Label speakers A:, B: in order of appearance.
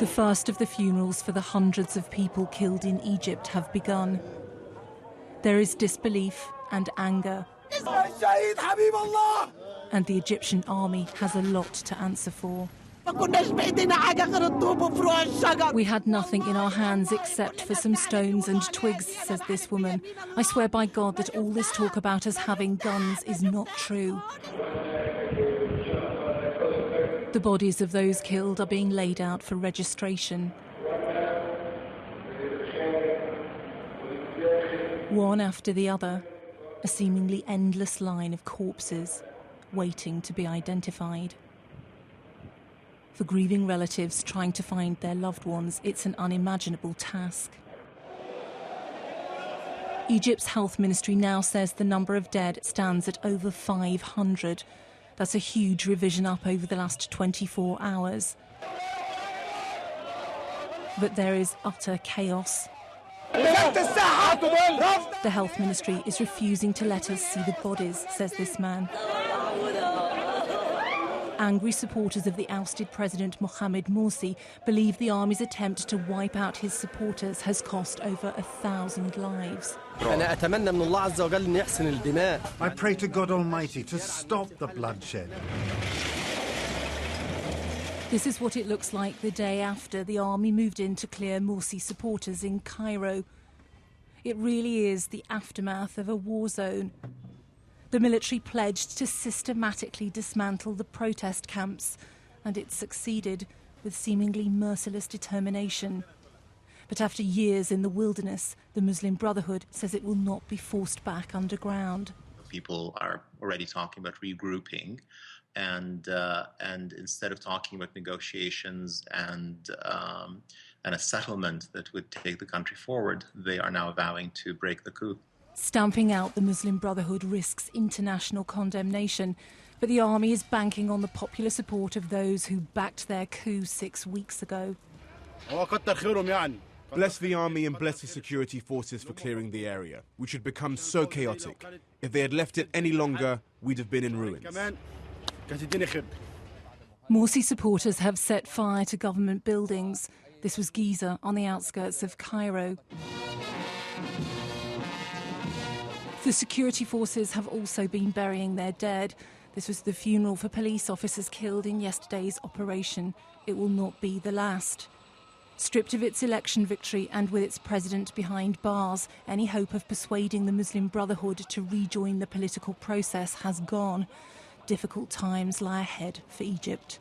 A: The first of the funerals for the hundreds of people killed in Egypt have begun. There is disbelief and anger. And the Egyptian army has a lot to answer for. We had nothing in our hands except for some stones and twigs, says this woman. I swear by God that all this talk about us having guns is not true. The bodies of those killed are being laid out for registration. One after the other, a seemingly endless line of corpses waiting to be identified. For grieving relatives trying to find their loved ones, it's an unimaginable task. Egypt's health ministry now says the number of dead stands at over 500. That's a huge revision up over the last 24 hours. But there is utter chaos. The health ministry is refusing to let us see the bodies, says this man. Angry supporters of the ousted President Mohamed Morsi believe the army's attempt to wipe out his supporters has cost over 1,000 lives.
B: I pray to God Almighty to stop the bloodshed.
A: This is what it looks like the day after the army moved in to clear Morsi supporters in Cairo. It really is the aftermath of a war zone. The military pledged to systematically dismantle the protest camps, and it succeeded with seemingly merciless determination. But after years in the wilderness, the Muslim Brotherhood says it will not be forced back underground.
C: People are already talking about regrouping, and instead of talking about negotiations and a settlement that would take the country forward, they are now vowing to break the coup.
A: Stamping out the Muslim Brotherhood risks international condemnation, but the army is banking on the popular support of those who backed their coup 6 weeks ago.
D: Bless the army and bless the security forces for clearing the area, which had become so chaotic. If they had left it any longer, we'd have been in ruins.
A: Morsi supporters have set fire to government buildings. This was Giza on the outskirts of Cairo. The security forces have also been burying their dead. This was the funeral for police officers killed in yesterday's operation. It will not be the last. Stripped of its election victory and with its president behind bars, any hope of persuading the Muslim Brotherhood to rejoin the political process has gone. Difficult times lie ahead for Egypt.